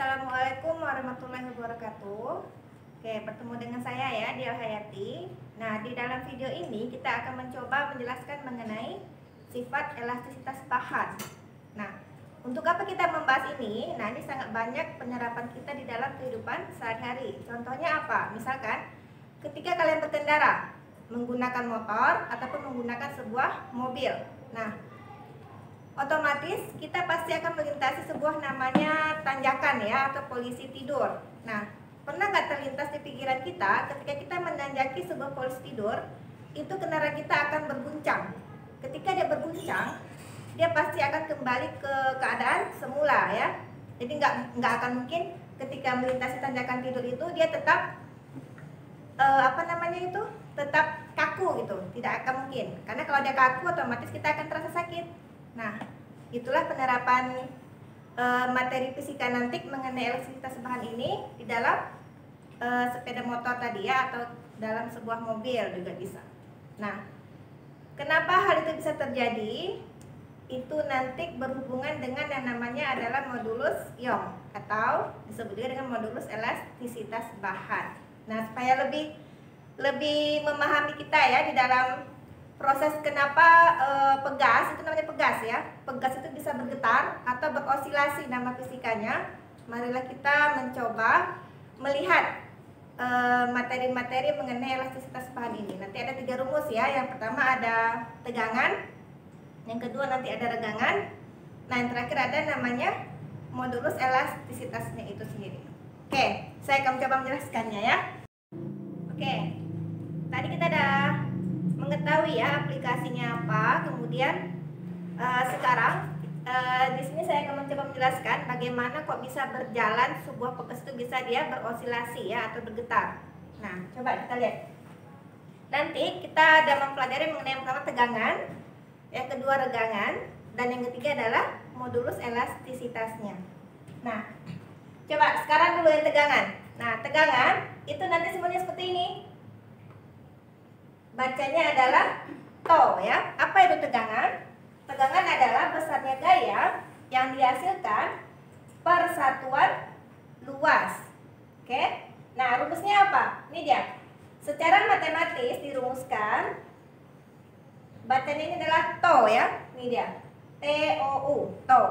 Assalamualaikum warahmatullahi wabarakatuh. Oke, bertemu dengan saya ya, Dial Hayati. Nah, di dalam video ini kita akan mencoba menjelaskan mengenai sifat elastisitas bahan. Nah, untuk apa kita membahas ini? Nah, ini sangat banyak penyerapan kita di dalam kehidupan sehari-hari. Contohnya apa? Misalkan ketika kalian berkendara menggunakan motor ataupun menggunakan sebuah mobil. Nah, otomatis kita pasti akan melintasi sebuah namanya tanjakan ya, atau posisi tidur. Nah, pernah nggak terlintas di pikiran kita ketika kita menanjaki sebuah posisi tidur, itu kendaraan kita akan berguncang. Ketika dia berguncang, dia pasti akan kembali ke keadaan semula ya. Jadi nggak akan mungkin ketika melintasi tanjakan tidur itu dia tetap tetap kaku gitu. Tidak akan mungkin. Karena kalau dia kaku otomatis kita akan terasa sakit. Nah, itulah penerapan materi fisika nanti mengenai elastisitas bahan ini di dalam sepeda motor tadi ya, atau dalam sebuah mobil juga bisa. Nah, kenapa hal itu bisa terjadi? Itu nanti berhubungan dengan yang namanya adalah modulus Young, atau disebut juga dengan modulus elastisitas bahan. Nah, supaya lebih memahami kita ya di dalam proses kenapa pegas, itu namanya pegas ya. Pegas itu bisa bergetar atau berosilasi nama fisikanya. Marilah kita mencoba melihat materi-materi mengenai elastisitas bahan ini. Nanti ada 3 rumus ya. Yang pertama ada tegangan, yang kedua nanti ada regangan, nah yang terakhir ada namanya modulus elastisitasnya itu sendiri. Oke, saya akan mencoba menjelaskannya ya. Oke, tadi kita ada mengetahui ya aplikasinya apa. Kemudian sekarang di sini saya akan mencoba menjelaskan bagaimana kok bisa berjalan sebuah pegas itu, bisa dia berosilasi ya atau bergetar. Nah, coba kita lihat. Nanti kita ada mempelajari mengenai yang pertama tegangan, yang kedua regangan, dan yang ketiga adalah modulus elastisitasnya. Nah, coba sekarang dulu yang tegangan. Nah, tegangan itu nanti semuanya seperti ini. Bacanya adalah to ya. Apa itu tegangan? Tegangan adalah besarnya gaya yang dihasilkan per satuan luas. Oke. Nah, rumusnya apa? Ini dia. Secara matematis dirumuskan, bacanya ini adalah to ya. Ini dia. TOU, to.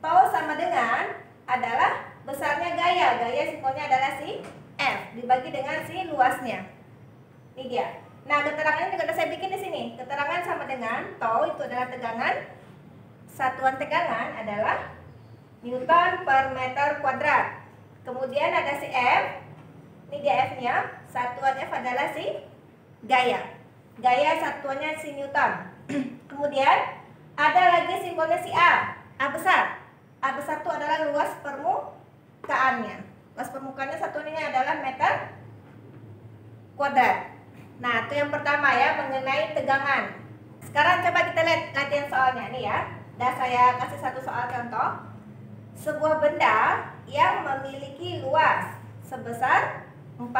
To sama dengan adalah besarnya gaya. Gaya simbolnya adalah si F dibagi dengan si luasnya. Ini dia. Nah, keterangannya juga saya bikin di sini. Keterangan sama dengan to itu adalah tegangan. Satuan tegangan adalah Newton per meter kuadrat. Kemudian ada si F. Ini dia F-nya. Satuan F adalah si gaya. Gaya satuannya si Newton. Kemudian ada lagi simbolnya si A. A besar. A besar itu adalah luas permukaannya. Luas permukaannya satuannya adalah meter kuadrat. Nah, itu yang pertama ya, mengenai tegangan. Sekarang coba kita lihat latihan soalnya nih ya. Dan saya kasih satu soal contoh. Sebuah benda yang memiliki luas sebesar 40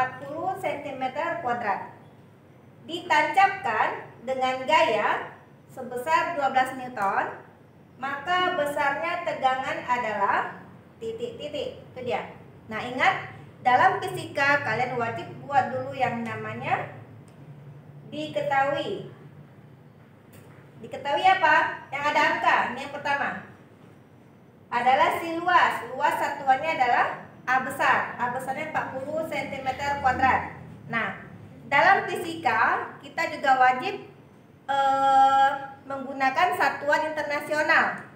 cm kuadrat ditancapkan dengan gaya sebesar 12 Newton, maka besarnya tegangan adalah titik-titik. Itu dia. Nah, ingat, dalam fisika kalian wajib buat dulu yang namanya diketahui. Diketahui apa? Yang ada angka. Ini yang pertama. Adalah si luas. Luas satuannya adalah A besar. A besarnya 40 cm kuadrat. Nah, dalam fisika kita juga wajib menggunakan satuan internasional.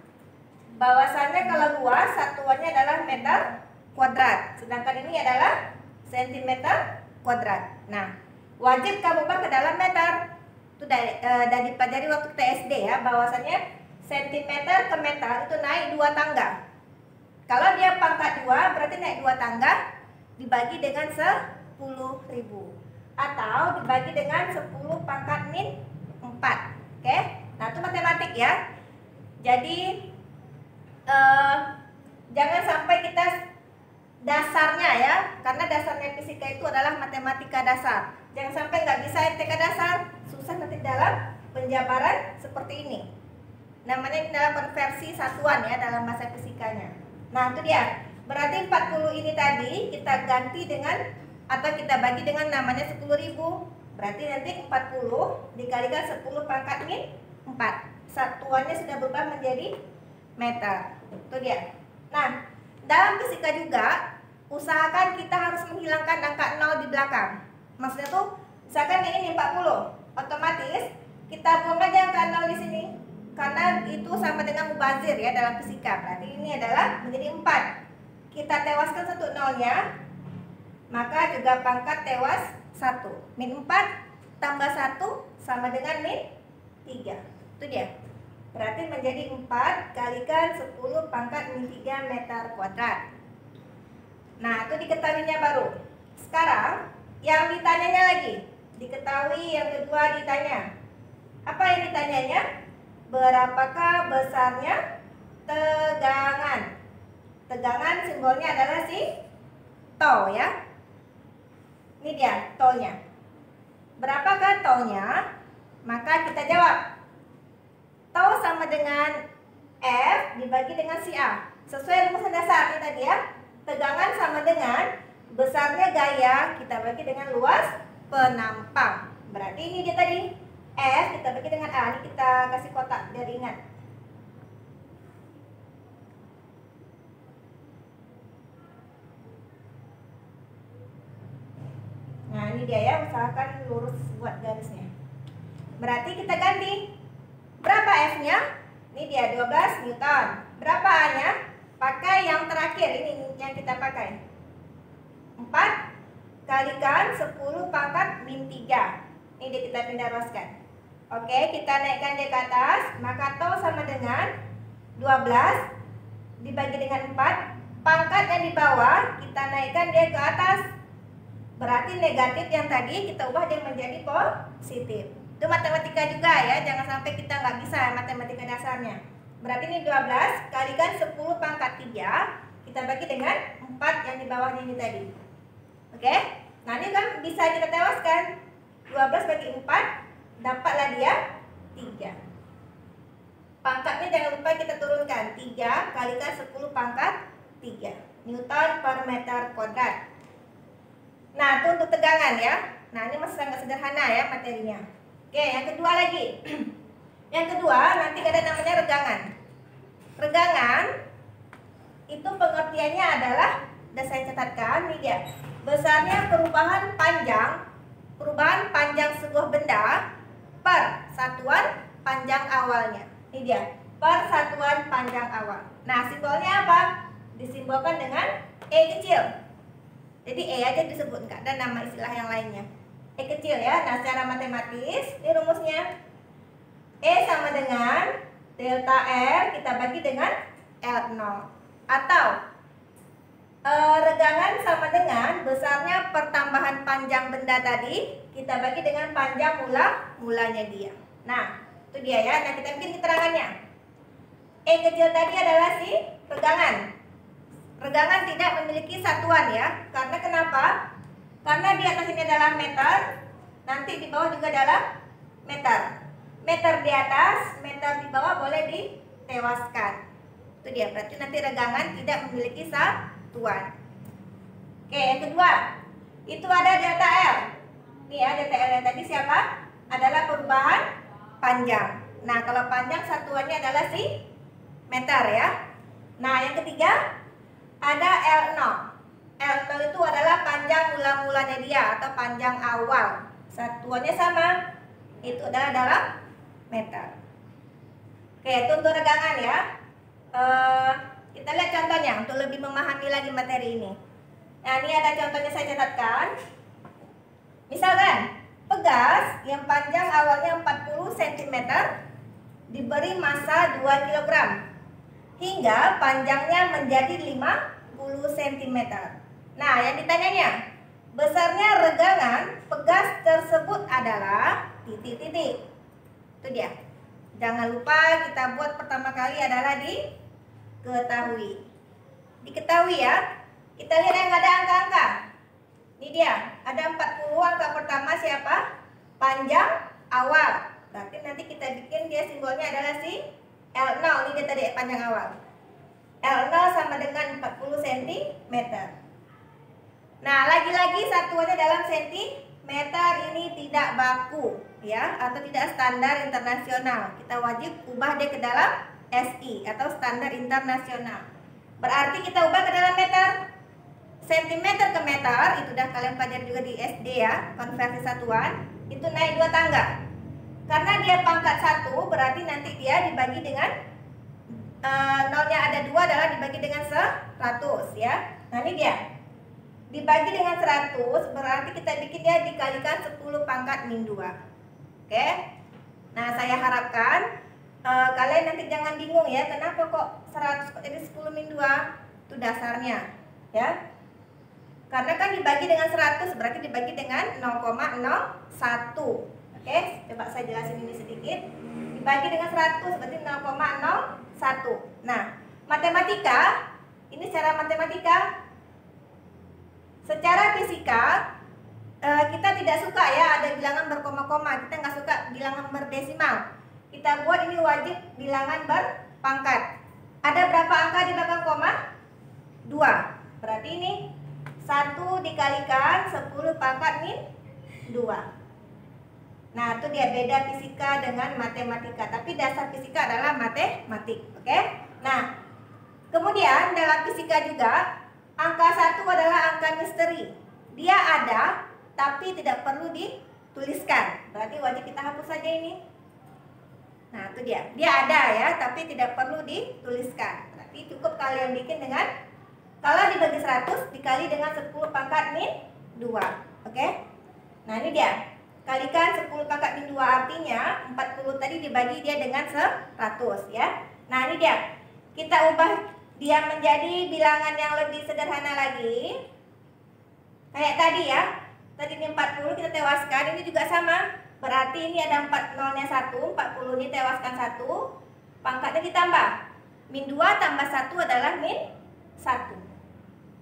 Bahwasannya kalau luas satuannya adalah meter kuadrat. Sedangkan ini adalah sentimeter kuadrat. Nah, wajib kamu ubah ke dalam meter. Itu dari dipelajari waktu TSD ya, bahwasannya sentimeter ke meter itu naik 2 tangga. Kalau dia pangkat 2 berarti naik 2 tangga dibagi dengan 10.000 atau dibagi dengan 10 pangkat min 4. Oke? Nah, itu matematik ya. Jadi jangan sampai kita dasarnya ya, karena dasarnya fisika itu adalah matematika dasar. Jangan sampai nggak bisa MTK dasar, susah nanti dalam penjabaran seperti ini. Namanya ini adalah konversi satuan ya dalam bahasa fisikanya. Nah, itu dia. Berarti 40 ini tadi kita ganti dengan atau kita bagi dengan namanya 10.000. Berarti nanti 40 dikalikan 10 pangkat min 4. Satuannya sudah berubah menjadi meter. Itu dia. Nah, dalam fisika juga usahakan kita harus menghilangkan angka 0 di belakang. Maksudnya tuh, misalkan ini 40, otomatis kita buang aja angka 0 di sini. Karena itu sama dengan mubazir ya dalam fisika. Berarti ini adalah menjadi 4. Kita tewaskan satu nolnya, maka juga pangkat tewas 1. Min 4 tambah 1 sama dengan min 3. Itu dia. Berarti menjadi 4 kalikan 10 pangkat min 3 meter kuadrat. Nah, itu diketahuinya baru. Sekarang, yang ditanyanya lagi. Diketahui yang kedua ditanya. Apa yang ditanyanya? Berapakah besarnya tegangan? Tegangan simbolnya adalah si tau ya. Ini dia taunya. Berapakah taunya? Maka kita jawab. Tau sama dengan F dibagi dengan si A. Sesuai rumusan dasar ini tadi ya. Tegangan sama dengan besarnya gaya kita bagi dengan luas penampang. Berarti ini dia tadi. F kita bagi dengan A. Ini kita kasih kotak biar ingat. Nah, ini dia ya, usahakan lurus buat garisnya. Berarti kita ganti. Berapa F-nya? Ini dia 12 Newton. Berapa A-nya? Pakai yang terakhir, ini yang kita pakai. 4 kalikan 10 pangkat min 3. Ini dia kita pindah ruaskan. Oke, kita naikkan dia ke atas. Maka tau sama dengan 12 dibagi dengan 4. Pangkat yang di bawah kita naikkan dia ke atas. Berarti negatif yang tadi kita ubah dia menjadi positif. Itu matematika juga ya, jangan sampai kita nggak bisa matematika dasarnya. Berarti ini 12 kalikan 10 pangkat 3 kita bagi dengan 4 yang di bawahnya ini tadi. Oke, nah ini kan bisa kita tewaskan. 12 bagi 4 dapatlah dia 3. Pangkatnya jangan lupa kita turunkan. 3 kalikan 10 pangkat 3 Newton per meter kuadrat. Nah, itu untuk tegangan ya. Nah, ini masih sangat sederhana ya materinya. Oke, yang kedua lagi. Yang kedua, nanti ada namanya regangan. Regangan itu pengertiannya adalah, sudah saya catatkan, ini dia. Besarnya perubahan panjang sebuah benda per satuan panjang awalnya. Ini dia, per satuan panjang awal. Nah, simbolnya apa? Disimbolkan dengan E kecil. Jadi E aja disebut, nggak ada nama istilah yang lainnya. E kecil ya. Nah, secara matematis ini rumusnya E sama dengan delta R kita bagi dengan L0. Atau regangan sama dengan besarnya pertambahan panjang benda tadi kita bagi dengan panjang mulanya dia. Nah, itu dia ya. Nah, kita bikin keterangannya. E kecil tadi adalah si regangan. Regangan tidak memiliki satuan ya. Karena kenapa? Karena di atas ini adalah meter, nanti di bawah juga adalah meter. Meter di atas, meter di bawah boleh ditewaskan. Itu dia, berarti nanti regangan tidak memiliki satuan. Oke, yang kedua, itu ada delta L. Ini ya, delta L yang tadi siapa? Adalah perubahan panjang. Nah, kalau panjang satuannya adalah si meter ya. Nah, yang ketiga ada L0. L0 itu adalah panjang mula-mulanya dia atau panjang awal. Satuannya sama. Itu adalah dalam meter. Oke, itu untuk regangan ya. Kita lihat contohnya untuk lebih memahami lagi materi ini. Nah, ini ada contohnya saya catatkan. Misalkan pegas yang panjang awalnya 40 cm diberi massa 2 kg hingga panjangnya menjadi 50 cm. Nah, yang ditanyanya, besarnya regangan pegas tersebut adalah titik-titik. Itu dia. Jangan lupa kita buat pertama kali adalah diketahui. Diketahui ya. Kita lihat yang ada angka-angka. Ini dia, ada 40, angka pertama siapa? Panjang awal. Berarti nanti kita bikin dia simbolnya adalah si L0. Ini dia tadi panjang awal. L0 sama dengan 40 cm. Nah, lagi-lagi satuannya dalam sentimeter, ini tidak baku ya, atau tidak standar internasional. Kita wajib ubah dia ke dalam SI atau standar internasional. Berarti kita ubah ke dalam meter. Sentimeter ke meter itu udah kalian pelajari juga di SD ya, konversi satuan. Itu naik 2 tangga. Karena dia pangkat 1, berarti nanti dia dibagi dengan nolnya ada 2 adalah dibagi dengan 100 ya. Nah, ini dia. Dibagi dengan 100 berarti kita bikin dia dikalikan 10 pangkat min 2. Oke. Nah, saya harapkan kalian nanti jangan bingung ya, kenapa kok 100 kok jadi 10 min 2? Itu dasarnya ya. Karena kan dibagi dengan 100 berarti dibagi dengan 0,01. Oke, coba saya jelasin ini sedikit. Dibagi dengan 100 berarti 0,01. Nah, matematika, ini secara matematika. Secara fisika, kita tidak suka ya ada bilangan berkoma-koma. Kita nggak suka bilangan berdesimal. Kita buat ini wajib bilangan berpangkat. Ada berapa angka di belakang koma? 2. Berarti ini 1 dikalikan 10 pangkat min 2. Nah, itu dia beda fisika dengan matematika. Tapi dasar fisika adalah matematik. Oke? Nah, kemudian dalam fisika juga angka 1 adalah angka misteri. Dia ada tapi tidak perlu dituliskan. Berarti wajib kita hapus saja ini. Nah, itu dia. Dia ada ya, tapi tidak perlu dituliskan. Berarti cukup kalian bikin dengan kalau dibagi 100 dikali dengan 10 pangkat min 2. Oke? Nah, ini dia. Kalikan 10 pangkat min 2 artinya 40 tadi dibagi dia dengan 100 ya. Nah, ini dia. Kita ubah dia menjadi bilangan yang lebih sederhana lagi. Kayak tadi ya. Tadi ini 40 kita tewaskan, ini juga sama. Berarti ini ada 4 nolnya 1, 40 ini tewaskan 1. Pangkatnya ditambah. Min 2 tambah 1 adalah min 1.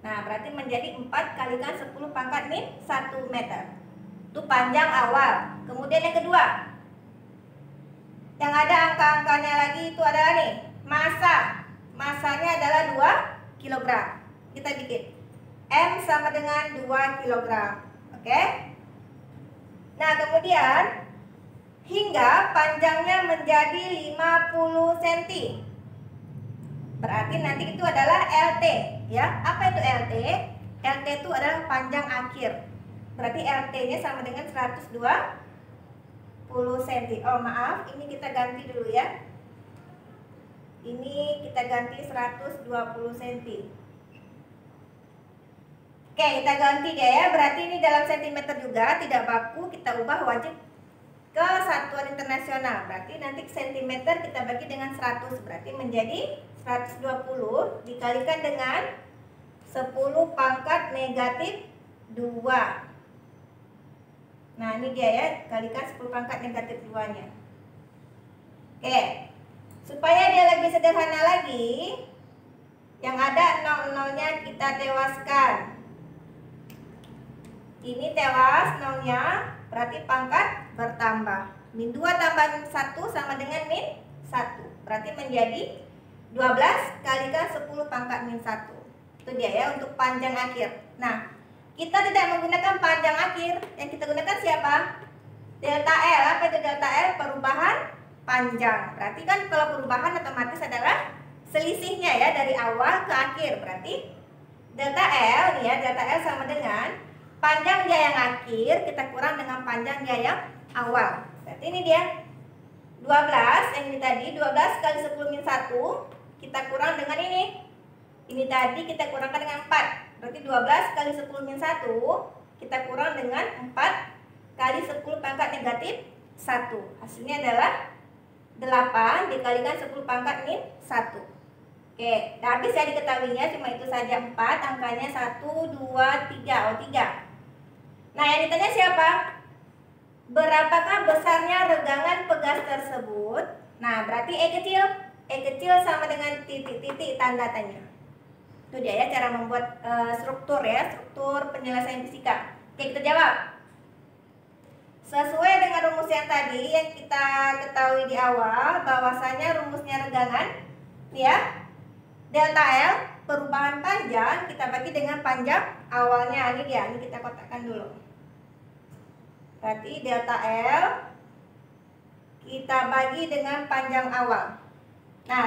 Nah, berarti menjadi 4 kalikan 10 pangkat min 1 meter. Itu panjang awal. Kemudian yang kedua, yang ada angka-angkanya lagi itu adalah nih, massa. Massanya adalah 2 kg. Kita bikin M sama dengan 2 kg. Oke? Nah, kemudian hingga panjangnya menjadi 50 cm. Berarti nanti itu adalah LT ya. Apa itu LT? LT itu adalah panjang akhir. Berarti LT-nya sama dengan 120 cm. Oh, maaf, ini kita ganti dulu ya. Ini kita ganti 120 cm. Oke, kita ganti dia ya. Berarti ini dalam sentimeter juga, tidak baku, kita ubah wajib ke satuan internasional. Berarti nanti sentimeter kita bagi dengan 100, berarti menjadi 120 dikalikan dengan 10 pangkat negatif 2. Nah, ini dia ya, kalikan 10 pangkat negatif 2-nya. Oke, supaya dia lebih sederhana lagi, yang ada 0-0-nya kita tewaskan. Ini tewas 0-nya, berarti pangkat bertambah. Min 2 tambah 1 sama dengan min 1. Berarti menjadi 12 kalikan 10 pangkat min 1. Itu dia ya untuk panjang akhir. Nah, kita tidak menggunakan panjang akhir. Yang kita gunakan siapa? Delta L. Apa itu delta L? Perubahan panjang. Berarti kan kalau perubahan otomatis adalah selisihnya ya dari awal ke akhir. Berarti delta L nih ya, delta L sama dengan panjang dia yang akhir kita kurang dengan panjang dia yang awal. Berarti ini dia 12, yang ini tadi 12 kali 10 min 1 kita kurang dengan ini. Ini tadi kita kurangkan dengan 4. Berarti 12 kali 10 min 1 kita kurang dengan 4 kali 10 pangkat negatif 1. Hasilnya adalah 8 dikalikan 10 pangkat min 1. Oke, nah habis ya diketahuinya cuma itu saja 4, angkanya 1, 2, 3. Oh, 3. Nah, yang ditanya siapa? Berapakah besarnya regangan pegas tersebut? Nah, berarti E kecil. E kecil sama dengan titik-titik tanda tanya. Itu dia ya cara membuat struktur ya, struktur penyelesaian fisika. Oke, kita jawab. Sesuai dengan rumus yang tadi yang kita ketahui di awal, bahwasanya rumusnya regangan ya. delta L perubahan panjang kita bagi dengan panjang awalnya. Ini dia, ini kita kotakkan dulu. Berarti delta L kita bagi dengan panjang awal. Nah,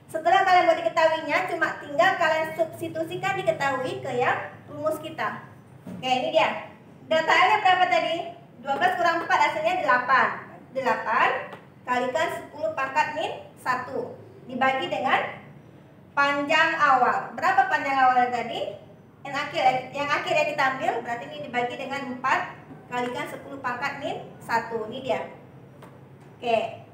setelah kalian mau diketahuinya, cuma tinggal kalian substitusikan diketahui ke yang rumus kita. Oke, ini dia. Delta L nya berapa tadi? 12 kurang 4 hasilnya 8. 8 kalikan 10 pangkat min 1 dibagi dengan panjang awal. Berapa panjang awal tadi? Yang akhir yang kita ambil, berarti ini dibagi dengan 4 kalikan 10 pangkat min 1. Ini dia. Oke.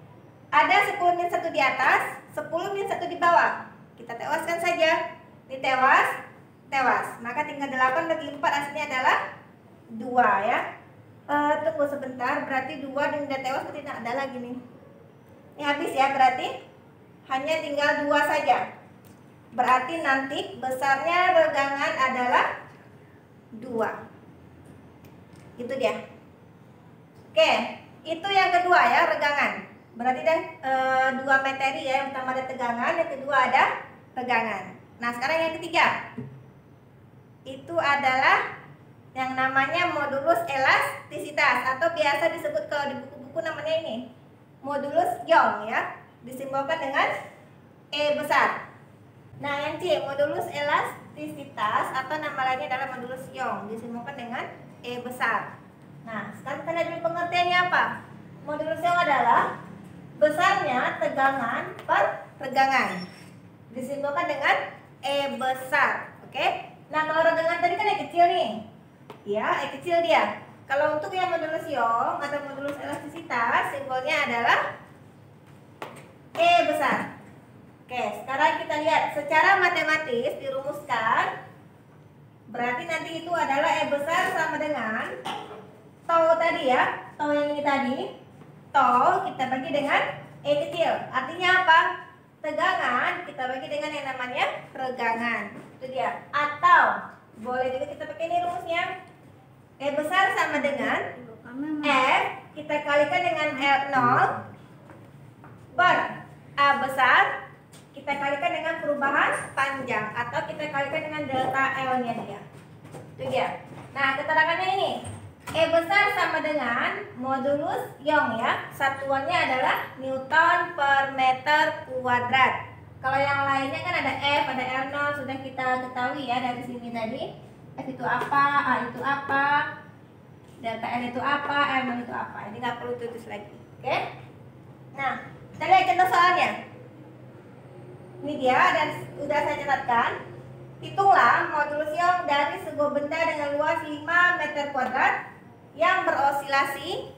Ada 10 min 1 di atas, 10 min 1 di bawah. Kita tewaskan saja. Ini tewas, tewas. Maka tinggal 8 bagi 4 hasilnya adalah 2 ya. Tunggu sebentar, berarti 2 dan udah tewas berarti tidak ada lagi nih. Ini habis ya, berarti hanya tinggal 2 saja. Berarti nanti besarnya regangan adalah 2. Itu dia. Oke, itu yang kedua ya, regangan. Berarti ada 2 materi ya, yang pertama ada tegangan, yang kedua ada regangan. Nah, sekarang yang ketiga. Itu adalah yang namanya modulus elastisitas, atau biasa disebut kalau di buku-buku namanya ini modulus Young ya, disimbolkan dengan E besar. Nah, yang C, modulus elastisitas atau nama lainnya adalah modulus Young, disimbolkan dengan E besar. Nah, sekarang kita lihat dulu pengertiannya apa. Modulus Young adalah besarnya tegangan per regangan, disimbolkan dengan E besar. Oke. Nah, kalau regangan tadi kan E kecil nih. Ya, E kecil dia. Kalau untuk yang modulus Young atau modulus elastisitas, simbolnya adalah E besar. Oke, sekarang kita lihat secara matematis dirumuskan. Berarti nanti itu adalah E besar sama dengan tau tadi ya, tau yang ini tadi. Tau kita bagi dengan E kecil. Artinya apa? Tegangan kita bagi dengan yang namanya regangan. Itu dia. Atau boleh juga kita pakai ini rumusnya. E besar sama dengan F kita kalikan dengan L0 per A besar kita kalikan dengan perubahan panjang, atau kita kalikan dengan delta L nya dia. Itu dia. Nah, keterangannya ini E besar sama dengan modulus Young ya. Satuannya adalah Newton per meter kuadrat. Kalau yang lainnya kan ada F, ada L0, sudah kita ketahui ya dari sini tadi. F itu apa, A itu apa, delta L itu apa, L0 itu apa. Ini nggak perlu tulis lagi. Oke? Nah, kita lihat contoh soalnya. Ini dia, dan sudah saya catatkan. Hitunglah modulus Young dari sebuah benda dengan luas 5 meter kuadrat yang berosilasi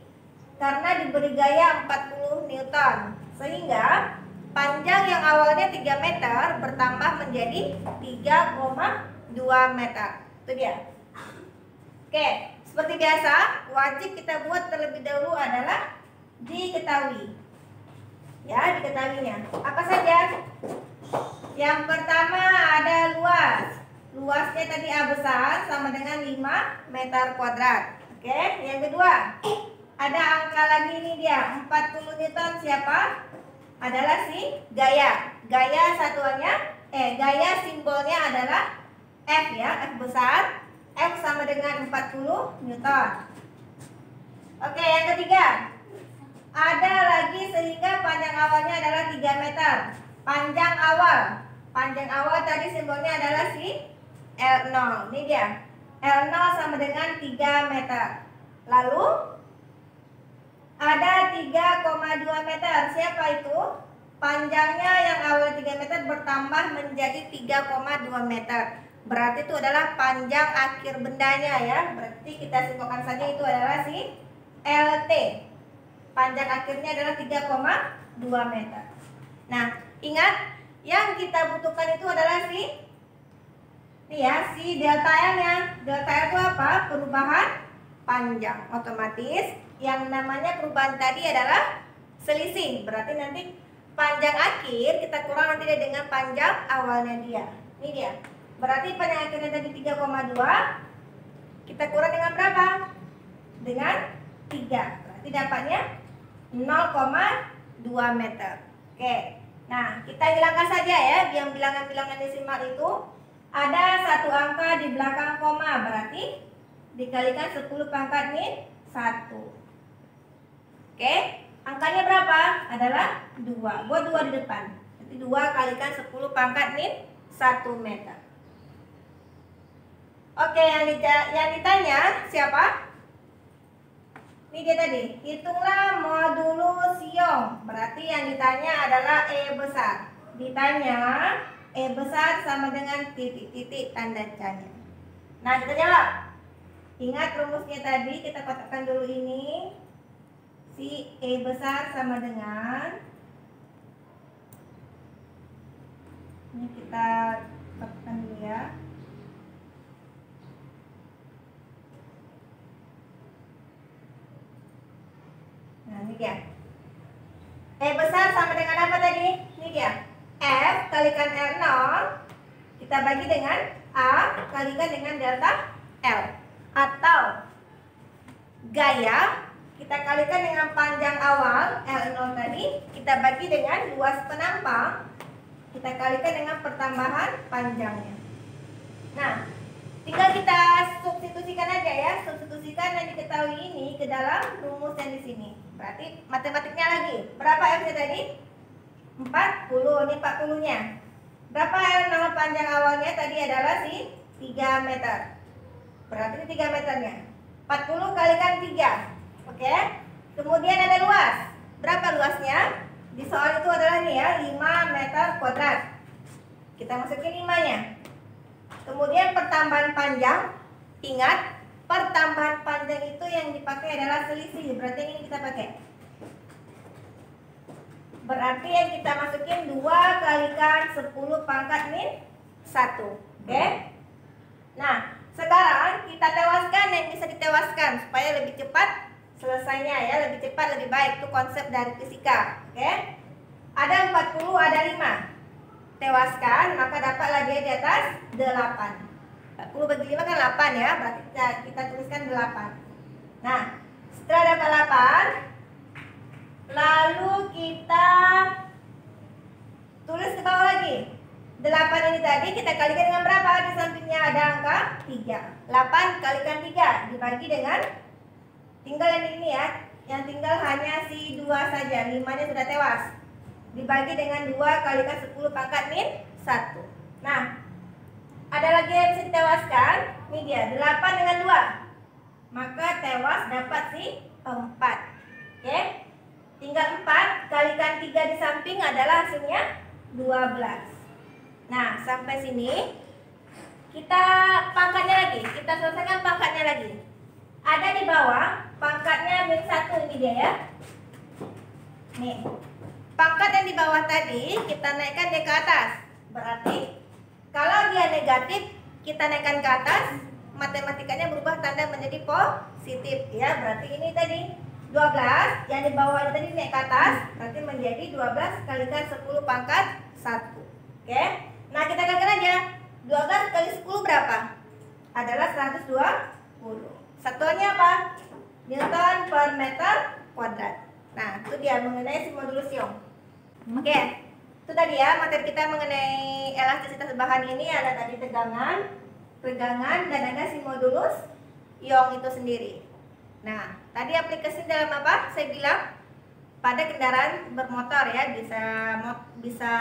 karena diberi gaya 40 Newton, sehingga panjang yang awalnya 3 meter bertambah menjadi 3,2 meter. Itu dia. Oke, seperti biasa, wajib kita buat terlebih dahulu adalah diketahui. Ya, diketahuinya. Apa saja? Yang pertama ada luas. Luasnya tadi A besar sama dengan 5 meter kuadrat. Oke, yang kedua ada angka lagi ini dia, 40 Newton. Siapa? Adalah si gaya. Gaya satuannya, gaya simbolnya adalah F ya, F besar. F sama dengan 40 Newton. Oke, yang ketiga ada lagi sehingga panjang awalnya adalah 3 meter. Panjang awal. Panjang awal tadi simbolnya adalah si L0. Ini dia. L0 sama dengan 3 meter. Lalu ada 3,2 meter. Siapa itu? Panjangnya yang awal 3 meter bertambah menjadi 3,2 meter. Berarti itu adalah panjang akhir bendanya ya. Berarti kita simpulkan saja itu adalah si LT. Panjang akhirnya adalah 3,2 meter. Nah, ingat yang kita butuhkan itu adalah si delta L-nya. Delta L itu apa? Perubahan panjang. Otomatis yang namanya perubahan tadi adalah selisih. Berarti nanti panjang akhir kita kurang nanti dengan panjang awalnya dia. Ini dia. Berarti panjang akhirnya tadi 3,2. Kita kurang dengan berapa? Dengan 3. Berarti dapatnya 0,2 meter. Oke. Nah, kita hilangkan saja ya yang bilangan-bilangan desimal itu. Ada satu angka di belakang koma, berarti dikalikan 10 pangkat min 1. Oke, angkanya berapa? Adalah 2. Buat 2 di depan. Jadi 2 kalikan 10 pangkat min 1 meter. Oke, yang ditanya siapa? Ini dia tadi. Hitunglah modulus iong. Berarti yang ditanya adalah E besar. Ditanya E besar sama dengan titik-titik tanda tanya. Nah, kita jawab. Ingat rumusnya tadi, kita kotakkan dulu ini. Si E besar sama dengan, ini kita kotakkan dulu ya. Nah, ini dia. E besar sama dengan apa tadi? Ini dia. F kalikan R0 kita bagi dengan A kalikan dengan delta L. Atau gaya kita kalikan dengan panjang awal L0 tadi, kita bagi dengan luas penampang, kita kalikan dengan pertambahan panjangnya. Nah, tinggal kita substitusikan aja ya, substitusikan yang diketahui ini ke dalam rumus yang di sini. Berarti matematiknya lagi. Berapa F-nya tadi? 40, ini 40-nya. Berapa L0 panjang awalnya tadi adalah si 3 meter. Berarti ini 3 meternya. 40 kalikan 3. Oke. Kemudian ada luas. Berapa luasnya? Di soal itu adalah ini ya, 5 meter kuadrat. Kita masukin 5-nya. Kemudian pertambahan panjang. Ingat, pertambahan panjang itu yang dipakai adalah selisih. Berarti ini kita pakai. Berarti yang kita masukin 2 kalikan 10 pangkat min 1. Oke. Nah, sekarang kita tewaskan yang bisa ditewaskan supaya lebih cepat selesainya ya, lebih cepat lebih baik. Itu konsep dari fisika. Oke. Ada 40, ada 5. Tewaskan, maka dapatlah dia di atas 8. 40 bagi 5 kan 8 ya, berarti kita tuliskan 8. Nah, setelah dapat 8, lalu kita tulis ke bawah lagi. 8 ini tadi kita kalikan dengan berapa? Di sampingnya ada angka 3. 8 kalikan 3 dibagi dengan, tinggal yang ini ya, yang tinggal hanya si 2 saja. 5-nya sudah tewas. Dibagi dengan 2 kalikan 10 pangkat min 1. Nah, ada lagi yang bisa ditewaskan. Ini dia, 8 dengan 2. Maka tewas dapat si 4. Oke. Tinggal 4 kalikan 3 di samping adalah hasilnya 12. Nah, sampai sini kita pangkatnya lagi. Kita selesaikan pangkatnya lagi. Ada di bawah pangkatnya min 1, ini dia ya. Nih. Pangkat yang di bawah tadi kita naikkan dia ke atas. Berarti kalau dia negatif, kita naikkan ke atas, matematikanya berubah tanda menjadi positif ya. Berarti ini tadi 12 yang di bawah tadi naik ke atas, berarti menjadi 12 kalikan 10 pangkat 1. Oke. Nah, kita kalikan aja. 12 kali 10 berapa? Adalah 120. Satuannya apa? Newton per meter kuadrat. Nah, itu dia mengenai si modulus iong. Oke. Itu tadi ya materi kita mengenai elastisitas bahan ini. Ada tadi tegangan, dan ada si modulus iong itu sendiri. Nah, tadi aplikasi dalam apa? Saya bilang pada kendaraan bermotor ya, bisa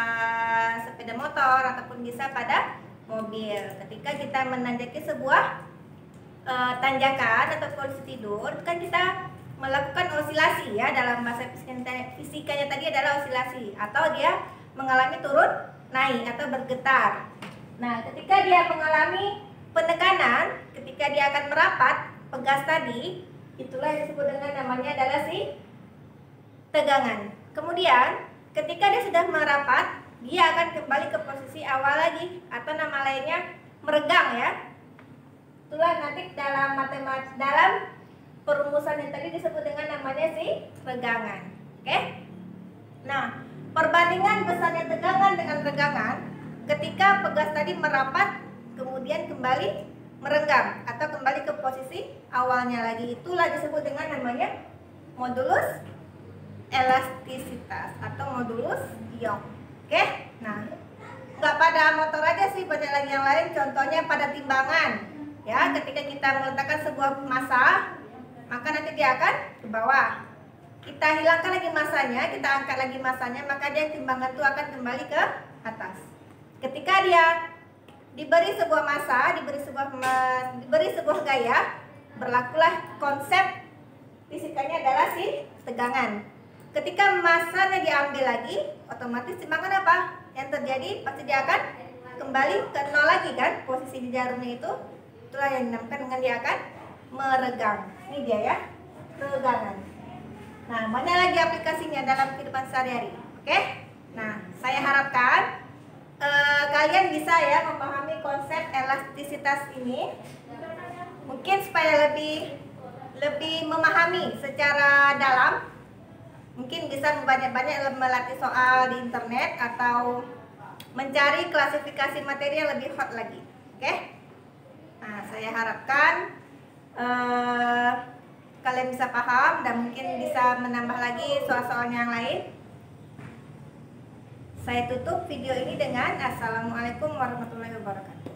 sepeda motor ataupun bisa pada mobil. Ketika kita menanjaki sebuah tanjakan atau posisi tidur, kan kita melakukan osilasi ya, dalam bahasa fisikanya tadi adalah osilasi, atau dia mengalami turun naik atau bergetar. Nah, ketika dia mengalami penekanan, ketika dia akan merapat, pegas tadi, itulah yang disebut dengan namanya adalah si tegangan. Kemudian ketika dia sudah merapat, dia akan kembali ke posisi awal lagi, atau nama lainnya meregang ya. Itulah nanti dalam matematika, dalam perumusan yang tadi disebut dengan namanya si regangan. Oke? Nah, perbandingan besarnya tegangan dengan regangan ketika pegas tadi merapat kemudian kembali merenggang atau kembali ke posisi awalnya lagi, itulah disebut dengan namanya modulus elastisitas atau modulus iong. Oke, nah nggak pada motor aja sih, banyak lagi yang lain. Contohnya pada timbangan. Ya, ketika kita meletakkan sebuah massa, maka nanti dia akan ke bawah. Kita hilangkan lagi massanya, kita angkat lagi massanya, maka dia timbangan itu akan kembali ke atas. Ketika dia diberi sebuah massa, diberi sebuah gaya, berlakulah konsep fisikanya adalah si tegangan. Ketika massanya diambil lagi, otomatis timbangan apa yang terjadi? Pasti dia akan kembali ke nol lagi kan, posisi di jarumnya itu. Itulah yang dinamakan dengan dia akan meregang. Ini dia ya, tegangan. Nah, banyak lagi aplikasinya dalam kehidupan sehari-hari. Oke? Nah, saya harapkan kalian bisa ya memahami konsep elastisitas ini. Mungkin supaya lebih memahami secara dalam, mungkin bisa banyak-banyak melatih soal di internet atau mencari klasifikasi materi yang lebih hot lagi. Oke? Nah, saya harapkan kalian bisa paham dan mungkin bisa menambah lagi soal-soal yang lain. Saya tutup video ini dengan Assalamualaikum warahmatullahi wabarakatuh.